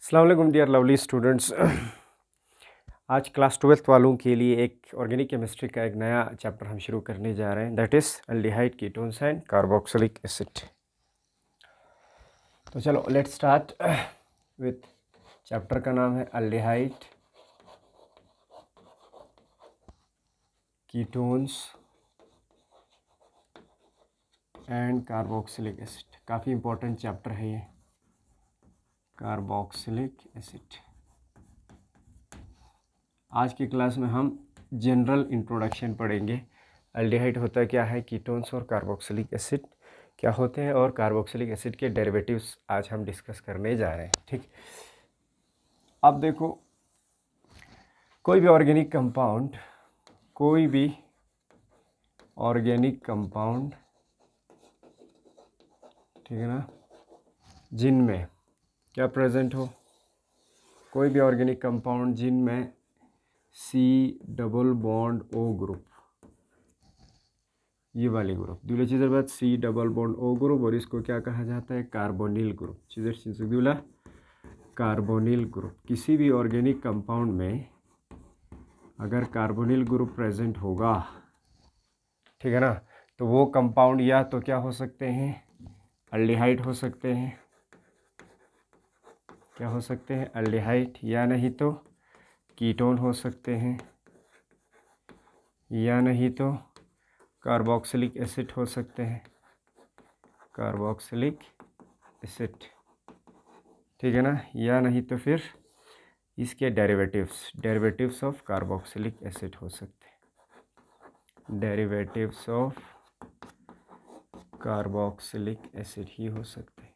अस्सलाम वालेकुम dear lovely students. आज क्लास 12th वालों के लिए एक ऑर्गेनिक केमिस्ट्री का एक नया चैप्टर हम शुरू करने जा रहे हैं, that is aldehyde ketones and carboxylic acid. तो चलो लेट्स स्टार्ट विथ चैप्टर का नाम है aldehyde ketones and carboxylic acid. काफ़ी इंपॉर्टेंट चैप्टर है ये, कार्बोक्सिलिक एसिड। आज की क्लास में हम जनरल इंट्रोडक्शन पढ़ेंगे। एल्डिहाइड होता क्या है, कीटोन्स और कार्बोक्सिलिक एसिड क्या होते हैं, और कार्बोक्सिलिक एसिड के डेरिवेटिव्स आज हम डिस्कस करने जा रहे हैं। ठीक, अब देखो, कोई भी ऑर्गेनिक कंपाउंड ठीक है ना, जिनमें क्या प्रेजेंट हो, कोई भी ऑर्गेनिक कंपाउंड जिनमें C double bond O group, ये वाली ग्रुप दूल्हा चीज़र बाद C double bond O group, और इसको क्या कहा जाता है, कार्बोनिल ग्रुप। चीज़र दूल्हा कार्बोनिल ग्रुप। किसी भी ऑर्गेनिक कंपाउंड में अगर कार्बोनिल ग्रुप प्रेजेंट होगा, ठीक है ना, तो वो कंपाउंड या तो क्या हो सकते हैं, एल्डिहाइड हो सकते हैं, क्या हो सकते हैं, एल्डिहाइड, या नहीं तो कीटोन हो सकते हैं, या नहीं तो कार्बोक्सिलिक एसिड हो सकते हैं, कार्बोक्सिलिक एसिड, ठीक है ना, या नहीं तो फिर इसके डेरिवेटिव्स ऑफ कार्बोक्सिलिक एसिड हो सकते हैं, डेरिवेटिव्स ऑफ कार्बोक्सिलिक एसिड ही हो सकते हैं,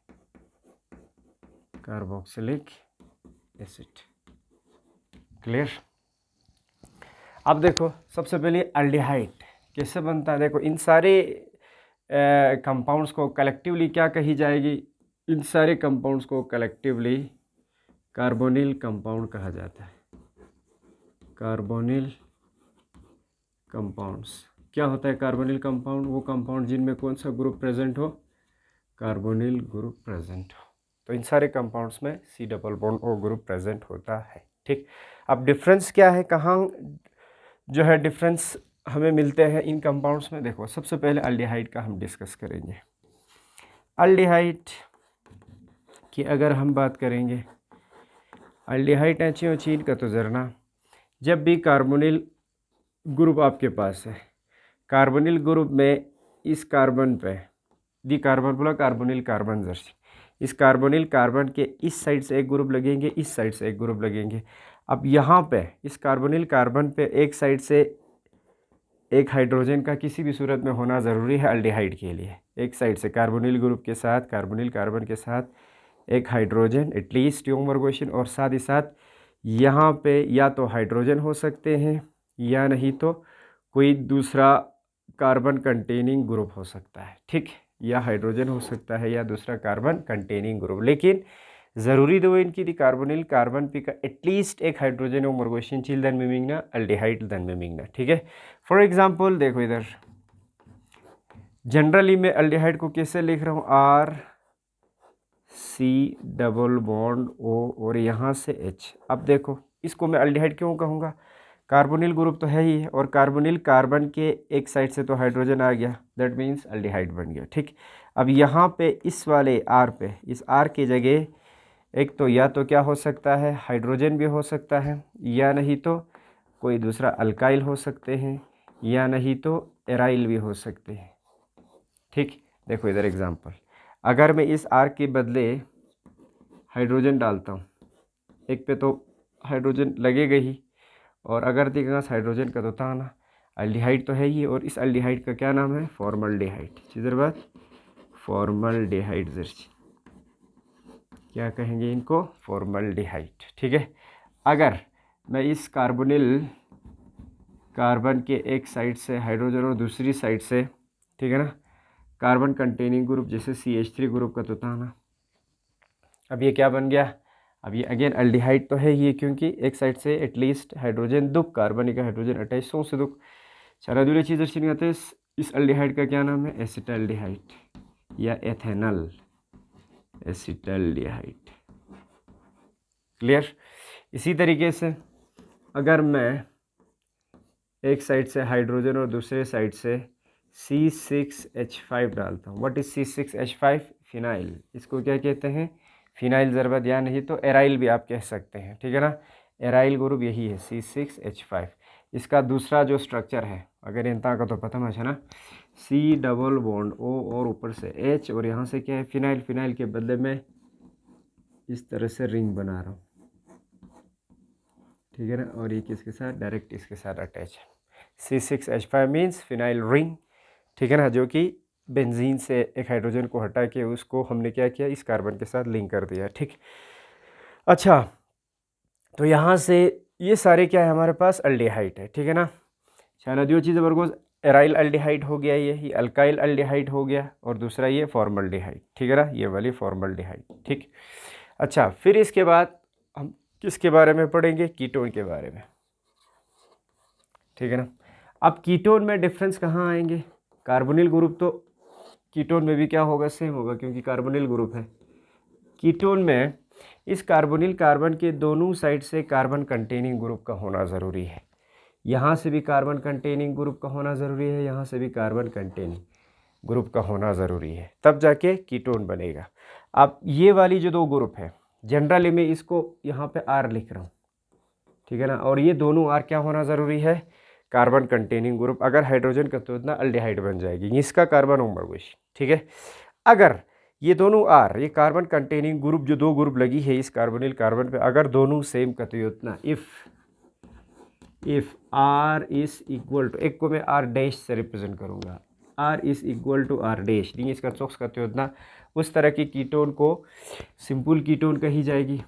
कार्बोक्सिलिक एसिड। क्लियर। अब देखो, सबसे पहले एल्डिहाइड कैसे बनता है। देखो, इन सारे कंपाउंड्स को कलेक्टिवली क्या कही जाएगी, इन सारे कंपाउंड्स को कलेक्टिवली कार्बोनिल कंपाउंड कहा जाता है। कार्बोनिल कंपाउंड्स क्या होता है, कार्बोनिल कंपाउंड वो कंपाउंड जिनमें कौन सा ग्रुप प्रेजेंट हो, कार्बोनिल ग्रुप प्रेजेंट हो। तो इन सारे कंपाउंड्स में C double bond O group present होता है। ठीक, अब डिफरेंस क्या है, कहाँ जो है डिफरेंस हमें मिलते हैं इन कंपाउंड्स में। देखो, सबसे पहले एल्डिहाइड का हम डिस्कस करेंगे। एल्डिहाइड की अगर हम बात करेंगे, एल्डिहाइड चीन का तो जरना, जब भी कार्बोनिल ग्रुप आपके पास है, कार्बोनिल ग्रुप में इस कार्बन पे दी कार्बन बोला कार्बोनिल कार्बन जर्सी, इस कार्बोनिल कार्बन के इस साइड से एक ग्रुप लगेंगे, इस साइड से एक ग्रुप लगेंगे। अब यहाँ पे इस कार्बोनिल कार्बन पे एक साइड से एक हाइड्रोजन का किसी भी सूरत में होना ज़रूरी है एल्डिहाइड के लिए। एक साइड से कार्बोनिल ग्रुप के साथ, कार्बोनिल कार्बन के साथ एक हाइड्रोजन एटलीस्ट क्वेश्चन, और साथ ही साथ यहाँ पे या तो हाइड्रोजन हो सकते हैं, या नहीं तो कोई दूसरा कार्बन कंटेनिंग ग्रुप हो सकता है। ठीक, या हाइड्रोजन हो सकता है या दूसरा कार्बन कंटेनिंग ग्रुप, लेकिन ज़रूरी दो इनकी दी कार्बोनिल कार्बन पे का एटलीस्ट एक हाइड्रोजन हो मरगोशन चिल दन मिमिंगना एल्डिहाइड दन मिमिंगना। ठीक है, फॉर एग्जांपल देखो इधर, जनरली मैं एल्डिहाइड को कैसे लिख रहा हूँ, R C double bond O और यहाँ से H। अब देखो, इसको मैं एल्डिहाइड क्यों कहूँगा, कार्बोनिल ग्रुप तो है ही है, और कार्बोनिल कार्बन के एक साइड से तो हाइड्रोजन आ गया, दैट मीन्स एल्डिहाइड बन गया। ठीक, अब यहाँ पे इस वाले R पे, इस R की जगह एक तो या तो क्या हो सकता है, हाइड्रोजन भी हो सकता है, या नहीं तो कोई दूसरा अल्काइल हो सकते हैं, या नहीं तो एराइल भी हो सकते हैं। ठीक, देखो इधर एग्जांपल, अगर मैं इस R के बदले हाइड्रोजन डालता हूँ, एक पे तो हाइड्रोजन लगेगा ही, और अगर देखा हाइड्रोजन का तो ताना, एल्डिहाइड तो है ही, और इस एल्डिहाइड का क्या नाम है, फॉर्मल्डिहाइड। चीज़र बात फॉर्मल्डिहाइड जर्सी, क्या कहेंगे इनको, फॉर्मल्डिहाइड। ठीक है, अगर मैं इस कार्बोनिल कार्बन के एक साइड से हाइड्रोजन और दूसरी साइड से, ठीक है ना, कार्बन कंटेनिंग ग्रुप जैसे CH3 ग्रुप का तो था ना, अब ये क्या बन गया, अब ये अगेन एल्डिहाइड तो है ये, क्योंकि एक साइड से एटलीस्ट हाइड्रोजन दुख कार्बन का हाइड्रोजन अटैच सौ से दुख सारा दूसरी चीज़ अच्छी नहीं आते। इस एल्डिहाइड का क्या नाम है, एसिटल्डिहाइड या एथेनल एसिटल्डिहाइड। क्लियर। इसी तरीके से अगर मैं एक साइड से हाइड्रोजन और दूसरे साइड से C6H5 डालता हूँ, व्हाट इज C6H5? फिनाइल। इसको क्या कहते हैं? फिनाइल ज़रबत, या नहीं तो एराइल भी आप कह सकते हैं, ठीक है ना। एराइल ग्रुप यही है C6H5। इसका दूसरा जो स्ट्रक्चर है, अगर इन का तो पता है ना, C डबल बॉन्ड O और ऊपर से H, और यहाँ से क्या है? फिनाइल। फिनाइल के बदले में इस तरह से रिंग बना रहा हूँ, ठीक है ना, और ये किसके साथ? डायरेक्ट इसके साथ अटैच है। C6H5 मीन्स फिनाइल रिंग, ठीक है ना, जो कि बेंजीन से एक हाइड्रोजन को हटा के उसको हमने क्या किया? इस कार्बन के साथ लिंक कर दिया, ठीक। अच्छा, तो यहाँ से ये सारे क्या है हमारे पास? अल्डिहाइड है, ठीक है ना। शायद जो चीज़ बरगोज एराइल अल्डिहाइड हो गया, ये अल्काइल अल्डिहाइड हो गया, और दूसरा ये फॉर्मल्डिहाइड, ठीक है ना, ये वाली फॉर्मल्डिहाइड, ठीक। अच्छा, फिर इसके बाद हम किसके बारे में पढ़ेंगे? कीटोन के बारे में, ठीक है ना। अब कीटोन में डिफरेंस कहाँ आएंगे? कार्बोनिल ग्रुप तो कीटोन में भी क्या होगा? सेम होगा, क्योंकि कार्बोनिल ग्रुप है। कीटोन में इस कार्बोनिल कार्बन के दोनों साइड से कार्बन कंटेनिंग ग्रुप का होना ज़रूरी है। यहाँ से भी कार्बन कंटेनिंग ग्रुप का होना ज़रूरी है, यहाँ से भी कार्बन कंटेनिंग ग्रुप का होना ज़रूरी है, तब जाके कीटोन बनेगा। अब ये वाली जो दो ग्रुप है, जनरली मैं इसको यहाँ पे R लिख रहा हूँ, ठीक है ना, और ये दोनों R क्या होना ज़रूरी है? Carbon containing group. अगर हाइड्रोजन का तो इतना अल्डिहाइड बन जाएगी, इसका कार्बन उम्र, ठीक है। अगर ये दोनों R, ये कार्बन कंटेनिंग ग्रुप जो दो ग्रुप लगी है इस कार्बोनिल कार्बन पे, अगर दोनों सेम का तो उतना if R is equal to, एक को मैं R डैश से रिप्रेजेंट करूँगा, R is equal to R dash, नहीं इसका चौक्स करते उतना, उस तरह की कीटोन को सिंपल कीटोन कही जाएगी।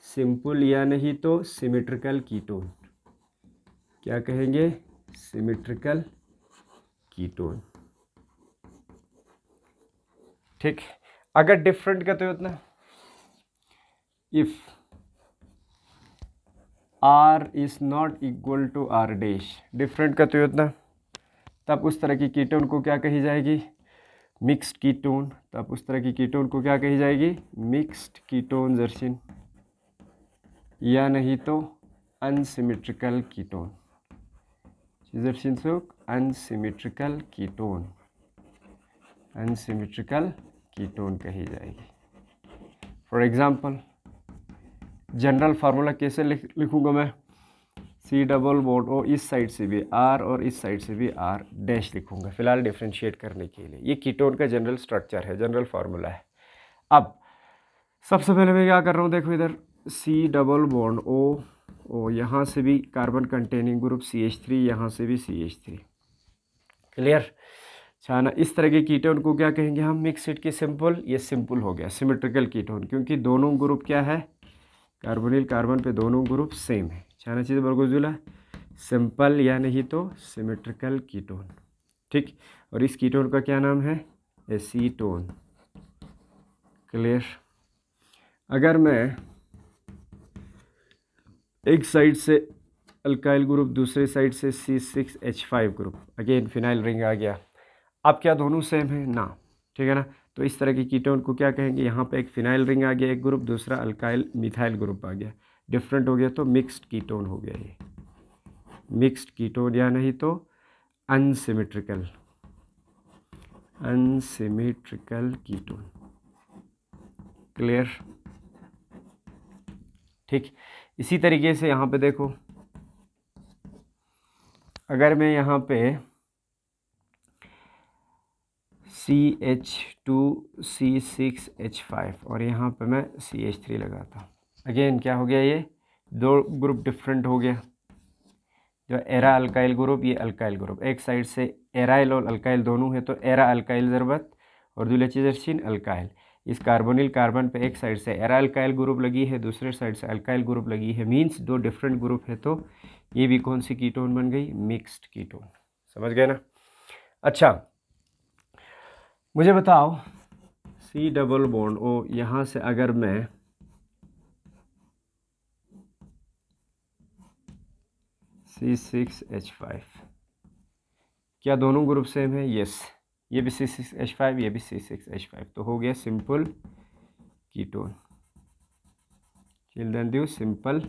सिंपल या नहीं तो सिमेट्रिकल कीटोन। क्या कहेंगे? सिमेट्रिकल कीटोन, ठीक। अगर डिफरेंट का तो उतना, if R is not equal to R dash, different का तो उतना, तब उस तरह की कीटोन को क्या कही जाएगी? Mixed ketone. तब उस तरह की कीटोन को क्या कही जाएगी? मिक्स्ड कीटोन जर्शिन, या नहीं तो अनसिमेट्रिकल कीटोन जर्शिन सुख, अनसिमेट्रिकल कीटोन, अनसिमेट्रिकल कीटोन कही जाएगी। फॉर एग्जांपल जनरल फार्मूला कैसे लिखूंगा मैं? C डबल बॉन्ड O, इस साइड से भी R और इस साइड से भी R डैश लिखूंगा फिलहाल डिफ्रेंशिएट करने के लिए। ये कीटोन का जनरल स्ट्रक्चर है, जनरल फार्मूला है। अब सबसे पहले मैं क्या कर रहा हूँ? देखो इधर C डबल बॉन्ड O, यहाँ से भी कार्बन कंटेनिंग ग्रुप CH3, यहाँ से भी CH3, क्लियर। छाना, इस तरह के कीटोन को क्या कहेंगे हम? मिक्स्ड की सिंपल, ये सिंपल हो गया सिमेट्रिकल कीटोन, क्योंकि दोनों ग्रुप क्या है? कार्बोनिल कार्बन पे दोनों ग्रुप सेम है। छाना चीज़ बरगुजुला, सिंपल या नहीं तो सिमेट्रिकल कीटोन, ठीक। और इस कीटोन का क्या नाम है? Acetone, clear. अगर मैं एक साइड से अल्काइल ग्रुप, दूसरे साइड से C6H5 group, again phenyl ring आ गया, अब क्या दोनों सेम है ना, ठीक है ना। तो इस तरह की कीटोन को क्या कहेंगे? यहाँ पे एक फिनाइल रिंग आ गया एक ग्रुप, दूसरा अल्काइल मिथाइल ग्रुप आ गया, डिफरेंट हो गया तो मिक्स्ड कीटोन हो गया। ये मिक्स्ड कीटोन या नहीं तो अनसिमेट्रिकल, अनसिमेट्रिकल कीटोन, क्लियर, ठीक। इसी तरीके से यहाँ पे देखो, अगर मैं यहाँ पे CH2C6H5 और यहाँ पे मैं CH3 लगाता हूँ, अगेन क्या हो गया? ये दो ग्रुप डिफरेंट हो गया। जो एरा अल्काइल ग्रुप, ये अल्काइल ग्रुप, एक साइड से एराइल और अल्काइल दोनों है तो एरा अल्काइल ज़रबत, और दूसरी चीज़ अल्काइल। इस कार्बोनिल कार्बन पे एक साइड से एरा अल्काइल ग्रुप लगी है, दूसरे साइड से अल्काइल ग्रुप लगी है, मीन्स दो डिफरेंट ग्रुप है, तो ये भी कौन सी कीटोन बन गई? Mixed ketone. समझ गए ना? अच्छा, मुझे बताओ C डबल बॉन्ड O, यहाँ से अगर मैं C6H5, क्या दोनों ग्रुप सेम है? यस, ये भी C6H5, ये भी C6H5, तो हो गया simple ketone, will then give simple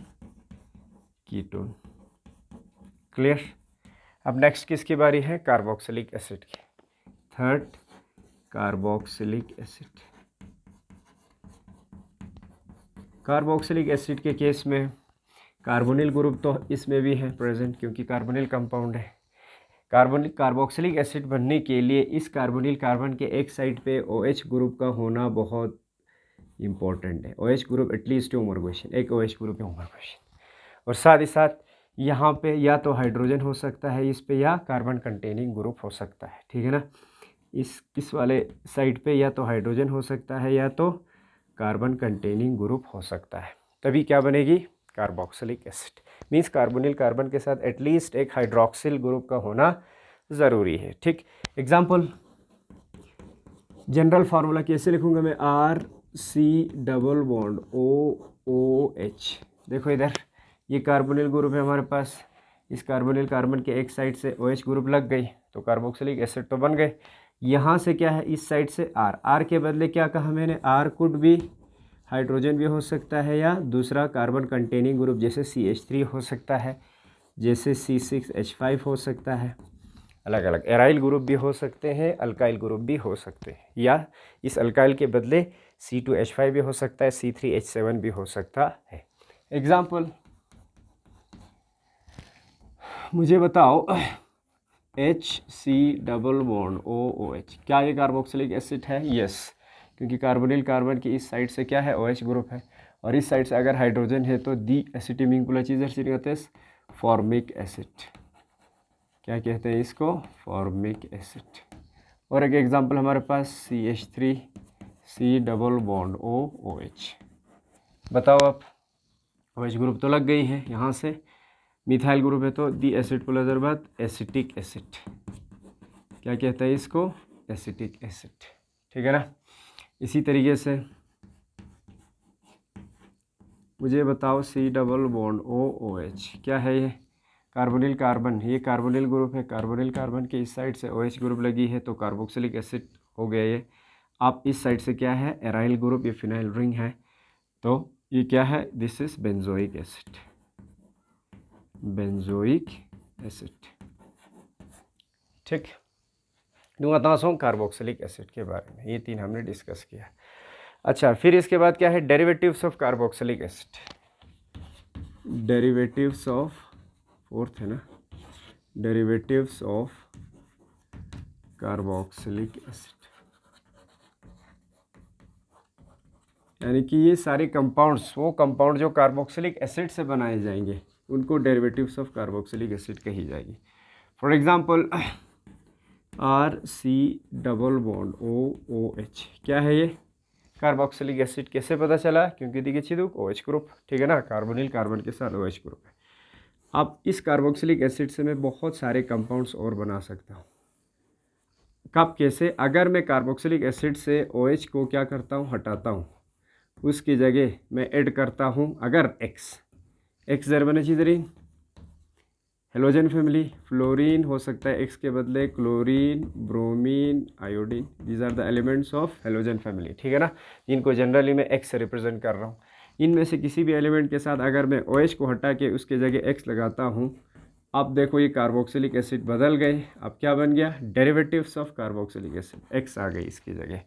ketone. Clear. अब नेक्स्ट किसकी बारी है? कार्बोक्सिलिक एसिड की। Third, carboxylic acid. Carboxylic acid के केस में कार्बोनिल ग्रुप तो इसमें भी है प्रेजेंट, क्योंकि कार्बोनिल कंपाउंड है। कार्बोक्सिलिक एसिड बनने के लिए इस कार्बोनिल कार्बन के एक साइड पे OH ग्रुप का होना बहुत इंपॉर्टेंट है। OH ग्रुप एटलीस्ट होमोर्गेशन, एक OH ग्रुप है होमोर्गेशन। और साथ ही साथ यहाँ पे या तो हाइड्रोजन हो सकता है इस पे, या कार्बन कंटेनिंग ग्रुप हो सकता है, ठीक है ना। इस वाले साइड पे या तो हाइड्रोजन हो सकता है या तो कार्बन कंटेनिंग ग्रुप हो सकता है, तभी क्या बनेगी? Carboxylic acid. Means carbonyl carbon के साथ एटलीस्ट एक हाइड्रोक्सिल ग्रुप का होना ज़रूरी है, ठीक। एग्जाम्पल, जनरल फार्मूला कैसे लिखूंगा मैं? RC double bond OOH। देखो इधर ये कार्बोनिल ग्रुप है हमारे पास, इस कार्बोनिल कार्बन के एक साइड से OH ग्रुप लग गई तो कार्बोक्सिलिक एसिड तो बन गए। यहाँ से क्या है? इस साइड से R के बदले क्या कहा मैंने? R कुड भी हाइड्रोजन भी हो सकता है, या दूसरा कार्बन कंटेनिंग ग्रुप जैसे CH3 हो सकता है, जैसे C6H5 हो सकता है। अलग अलग एराइल ग्रुप भी हो सकते हैं, अल्काइल ग्रुप भी हो सकते हैं, या इस अल्काइल के बदले C2H5 भी हो सकता है, C3H7 भी हो सकता है। एग्जाम्पल, मुझे बताओ HC डबल बॉन्ड OOH, क्या ये कार्बोक्सिलिक एसिड है? यस, क्योंकि कार्बोनिल कार्बन की इस साइड से क्या है? OH ग्रुप है, और इस साइड से अगर हाइड्रोजन है तो दी एसिटिमिंग फॉर्मिक एसिड। क्या कहते हैं इसको? Formic acid. और एक एग्जांपल हमारे पास CH3 C double bond OOH। बताओ आप, OH ग्रुप तो लग गई है यहाँ से, मिथाइल ग्रुप है तो दी एसिड को नजर बाद एसिटिक एसिड। क्या कहता है इसको? एसिटिक एसिड, ठीक है ना। इसी तरीके से मुझे बताओ C डबल बॉन्ड OOH, क्या है ये? कार्बोनिल कार्बन, ये कार्बोनिल ग्रुप है, कार्बोनिल कार्बन के इस साइड से OH ग्रुप लगी है तो कार्बोक्सिलिक एसिड हो गया ये। आप इस साइड से क्या है? एराइल ग्रुप, ये फिनाइल रिंग है, तो ये क्या है? This is benzoic acid, benzoic acid, ठीक। बताता हूँ कार्बोक्सिलिक एसिड के बारे में, ये तीन हमने डिस्कस किया। अच्छा, फिर इसके बाद क्या है? Derivatives of carboxylic acid. Derivatives of, fourth है ना, डेरिवेटिव्स ऑफ कार्बोक्सिलिक एसिड, यानी कि ये सारे कंपाउंड्स, वो कंपाउंड जो कार्बोक्सिलिक एसिड से बनाए जाएंगे उनको डेरिवेटिव्स ऑफ कार्बोक्सिलिक एसिड कही जाएगी। For example RC double bond OOH, क्या है ये? Carboxylic acid. कैसे पता चला? क्योंकि देखिए चिदुक OH ग्रुप, ठीक है ना, कार्बोनिल कार्बन के साथ OH ग्रुप है। अब इस कार्बोक्सिलिक एसिड से मैं बहुत सारे कंपाउंड्स और बना सकता हूँ। कब, कैसे? अगर मैं कार्बोक्सिलिक एसिड से OH को क्या करता हूँ? हटाता हूँ, उसकी जगह मैं ऐड करता हूँ अगर X जर बने चिदरीन हेलोजन फैमिली, फ्लोरीन हो सकता है X के बदले, chlorine, bromine, iodine, these are the elements of halogen family, ठीक है ना, जिनको जनरली मैं X से रिप्रेजेंट कर रहा हूँ। इनमें से किसी भी एलिमेंट के साथ अगर मैं OH को हटा के उसके जगह X लगाता हूँ, अब देखो ये कार्बोक्सिलिक एसिड बदल गए। अब क्या बन गया? Derivatives of carboxylic acid, X आ गई इसकी जगह।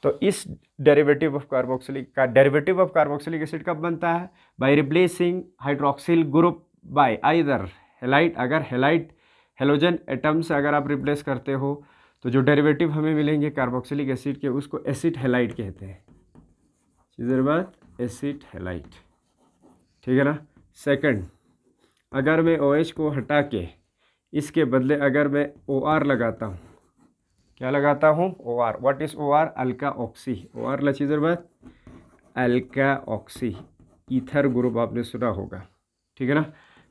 तो इस डेरिवेटिव ऑफ कार्बोक्सिलिक एसिड कब बनता है? By replacing hydroxyl group by either halide. अगर हेलाइट हेलोजन एटम से अगर आप रिप्लेस करते हो तो जो डेरिवेटिव हमें मिलेंगे कार्बोक्सिलिक एसिड के, उसको एसिड हेलाइट कहते हैं। चीज़ें बात, एसिड हेलाइट, ठीक है ना। सेकंड, अगर मैं OH को हटा के इसके बदले अगर मैं OR लगाता हूँ, क्या लगाता हूँ? OR। What is OR? Alka oxy. OR ला चीज़ें बात, अल्का ऑक्सी, ईथर ग्रुप आपने सुना होगा, ठीक है ना।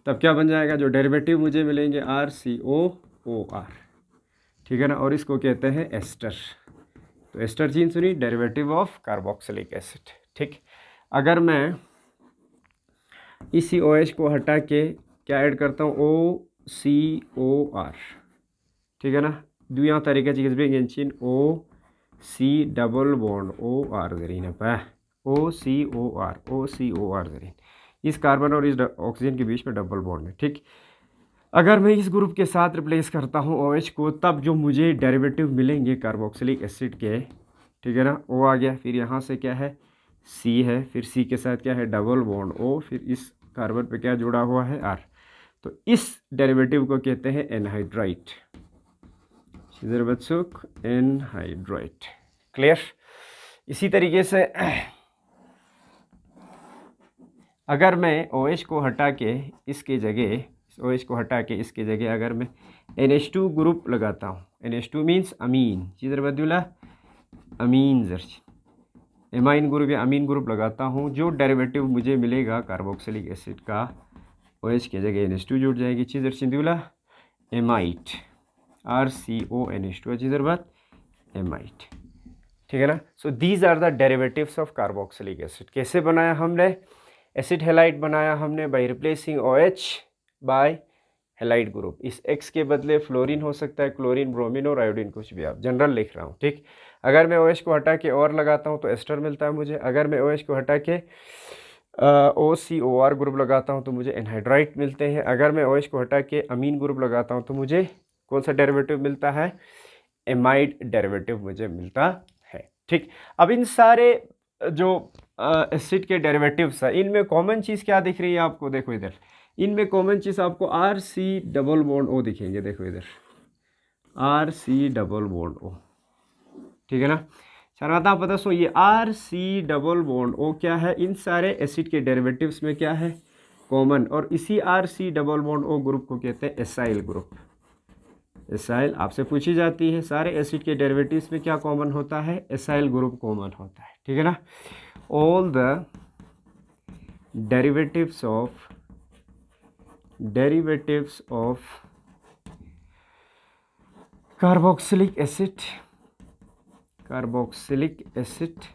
तब क्या बन जाएगा? जो डेरिवेटिव मुझे मिलेंगे RCOOR, ठीक है ना, और इसको कहते हैं एस्टर। तो एस्टर चीन सुनी, डेरिवेटिव ऑफ कार्बोक्सिलिक एसिड, ठीक। अगर मैं इसी OH को हटा के क्या ऐड करता हूँ? OCOR, ठीक है ना। दुया तरीका चीज भी चिन OC double bond OR Zarina पा OCOR ज़रीन, इस कार्बन और इस ऑक्सीजन के बीच में डबल बॉन्ड है। ठीक, अगर मैं इस ग्रुप के साथ रिप्लेस करता हूँ OH को, तब जो मुझे डेरिवेटिव मिलेंगे कार्बोक्सिलिक एसिड के, ठीक है ना, O आ गया, फिर यहाँ से क्या है C है, फिर C के साथ क्या है डबल बॉन्ड O, फिर इस कार्बन पे क्या जुड़ा हुआ है R, तो इस डेरिवेटिव को कहते हैं एनहाइड्राइड। Anhydride, clear. इसी तरीके से अगर मैं OH को हटा के इसके जगह OH को हटा के इसके जगह अगर मैं NH2 ग्रुप लगाता हूँ, NH2 मीन्स अमीन, चीज़र बदुला अमीन जर्च, एमाइन ग्रुप या अमीन ग्रुप लगाता हूँ, जो डेरिवेटिव मुझे मिलेगा कार्बोक्सिलिक एसिड का, OH के जगह NH2 जुड़ जाएगी, चीज़र चिंदुला एमाइट, RCONH2 चीज़र बात एमाइट, ठीक है ना। So these are the derivatives of carboxylic acid. कैसे बनाया हमने, एसिड हेलाइड बनाया हमने by replacing OH by halide group. इस X के बदले फ्लोरीन हो सकता है, क्लोरीन, ब्रोमीन और आयोडीन, कुछ भी, आप जनरल लिख रहा हूँ। ठीक, अगर मैं OH को हटा के और लगाता हूँ तो एस्टर मिलता है मुझे, अगर मैं OH को हटा के OCOR ग्रुप लगाता हूँ तो मुझे एनहाइड्राइड मिलते हैं, अगर मैं OH को हटा के अमीन ग्रुप लगाता हूँ तो मुझे कौन सा डेरिवेटिव मिलता है, एमाइड डेरिवेटिव मुझे मिलता है। ठीक, अब इन सारे जो एसिड के डेरिवेटिव्स है, इनमें कॉमन चीज़ क्या दिख रही है आपको, देखो इधर, इनमें कॉमन चीज़ आपको RC डबल बॉन्ड O दिखेंगे, देखो इधर RC डबल बॉन्ड O, ठीक है ना। शराता पता सो ये RC डबल बॉन्ड O क्या है, इन सारे एसिड के डेरिवेटिव्स में क्या है कॉमन, और इसी RC double bond O group को कहते हैं एसाइल ग्रुप। एसाइल आपसे पूछी जाती है, सारे एसिड के डेरिवेटिव्स में क्या कॉमन होता है, एसाइल ग्रुप कॉमन होता है, ठीक है ना। All the derivatives of carboxylic acid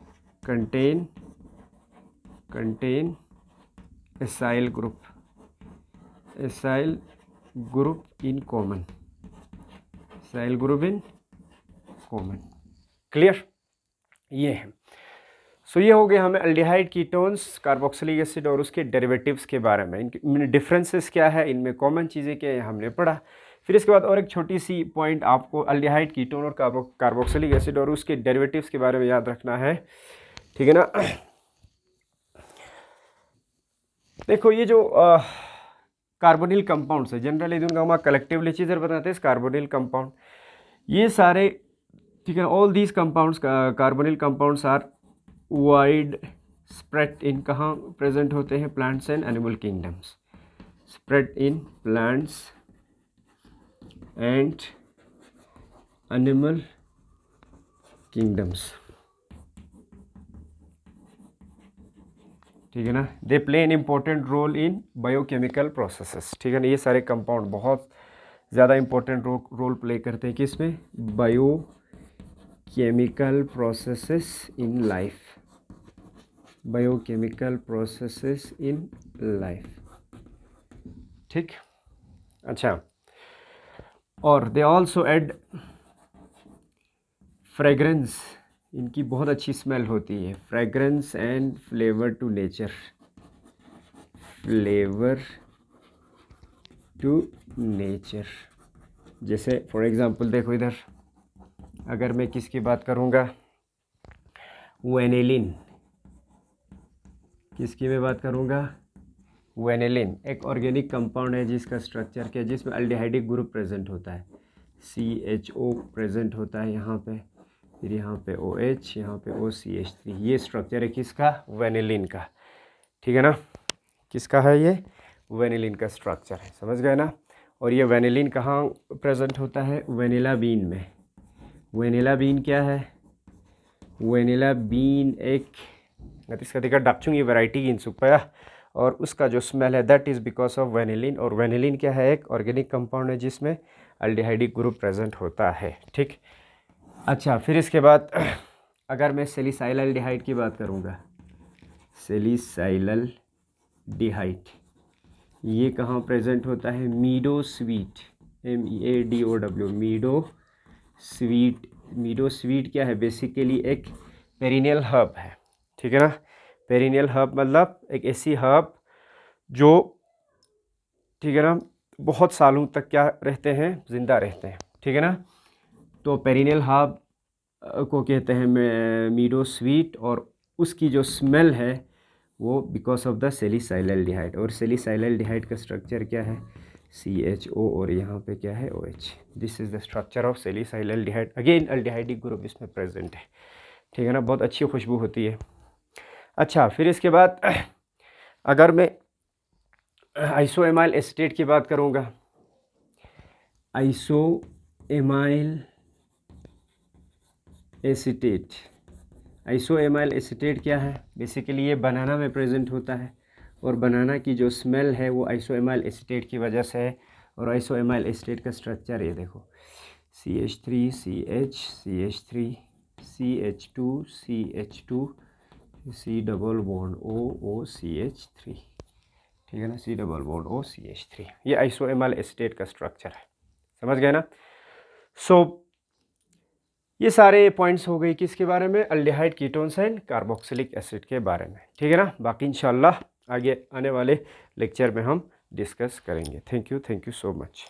contain acyl group in common, clear, ये है। सो ये हो गया हमें अल्डिहाइड कीटोन्स, कार्बोक्सिलिक एसिड और उसके डेरिवेटिव्स के बारे में, इनके डिफरेंसेस क्या है, इनमें कॉमन चीज़ें क्या है, हमने पढ़ा। फिर इसके बाद और एक छोटी सी पॉइंट आपको अल्डिहाइड कीटोन और कार्बोक्सिलिक एसिड और उसके डेरिवेटिव्स के बारे में याद रखना है, ठीक है ना। देखो ये जो कार्बोनिल कंपाउंड्स है, जनरली दूंगा कलेक्टिवली चीज़ें बताते हैं कार्बोनिल कंपाउंड, ये सारे, ठीक है, all these compounds, carbonyl compounds are wide spread in, कहाँ प्रेजेंट होते हैं, plants and animal kingdoms, spread in plants and animal kingdoms, ठीक है ना। They play an important role in biochemical processes, ठीक है ना। ये सारे कंपाउंड बहुत ज़्यादा इम्पोर्टेंट रोल प्ले करते हैं किसमें, biochemical processes in life, biochemical processes in life, ठीक, अच्छा। और दे ऑल्सो एड फ्रेग्रेंस, इनकी बहुत अच्छी स्मेल होती है, fragrance and flavour to nature, flavour to nature. जैसे फॉर एग्जांपल देखो इधर, अगर मैं किसकी बात करूँगा, वेनिलिन, किसकी मैं बात करूँगा, वेनिलिन एक ऑर्गेनिक कंपाउंड है जिसका स्ट्रक्चर क्या है, जिसमें अल्डिहाइडिक ग्रुप प्रेजेंट होता है, CHO प्रेजेंट होता है यहाँ पे, फिर यहाँ पे OH, यहाँ पे OCH3, ये स्ट्रक्चर है किसका, वेनिलिन का, ठीक है ना। किसका है ये, वेनिलिन का स्ट्रक्चर है, समझ गए ना। और ये वेनिलिन कहाँ प्रेजेंट होता है, वेनिला बीन में। वेनिला बीन क्या है, वेनिला बीन एक इसका देखा डाक्चुंग ये वैरायटी इन सुपया, और उसका जो स्मेल है that is because of vanillin. और वेनिलिन क्या है, एक ऑर्गेनिक कंपाउंड है जिसमें अल्डिहाइडिक ग्रुप प्रेजेंट होता है, ठीक। अच्छा, फिर इसके बाद अगर मैं सेलिसाइलल्डिहाइड की बात करूँगा, सेलिसाइलल्डिहाइड ये कहाँ प्रेजेंट होता है, मीडो स्वीट, MEADOW, मीडो स्वीट क्या है, बेसिकली एक पेरिनियल हर्ब है, ठीक है ना। पेरिनियल हर्ब मतलब एक ऐसी हर्ब जो, ठीक है ना, बहुत सालों तक क्या रहते हैं, जिंदा रहते हैं, ठीक है ना। तो पेरिनियल हर्ब को कहते हैं मीडो स्वीट, और उसकी जो स्मेल है वो बिकॉज ऑफ द सैलिसाइलडिहाइड। और सैलिसाइलडिहाइड का स्ट्रक्चर क्या है, CHO, और यहाँ पे क्या है, OH। This is the structure of salicylaldehyde. Again aldehydic group इसमें प्रेजेंट है, ठीक है ना, बहुत अच्छी खुशबू होती है। अच्छा, फिर इसके बाद अगर मैं आइसोएमाइल एसीटेट की बात करूँगा, आइसोएमाइल एसीटेट, आइसोएमाइल एसीटेट क्या है, बेसिकली ये बनाना में प्रेजेंट होता है, और बनाना की जो स्मेल है वो आइसोएमाइल एसीटेट की वजह से है। और आइसोएमाइल एसीटेट का स्ट्रक्चर ये देखो, CH3CH, CH3, CH2, CH2, C double bond O CH3, ठीक है ना, C double bond O CH3, ये आइसोएमाइल एसीटेट का स्ट्रक्चर है, समझ गए ना। ये सारे पॉइंट्स हो गई किसके बारे में, aldehyde ketones and carboxylic acid के बारे में, ठीक है ना। बाकी इंशाल्लाह आगे आने वाले लेक्चर में हम डिस्कस करेंगे। Thank you so much.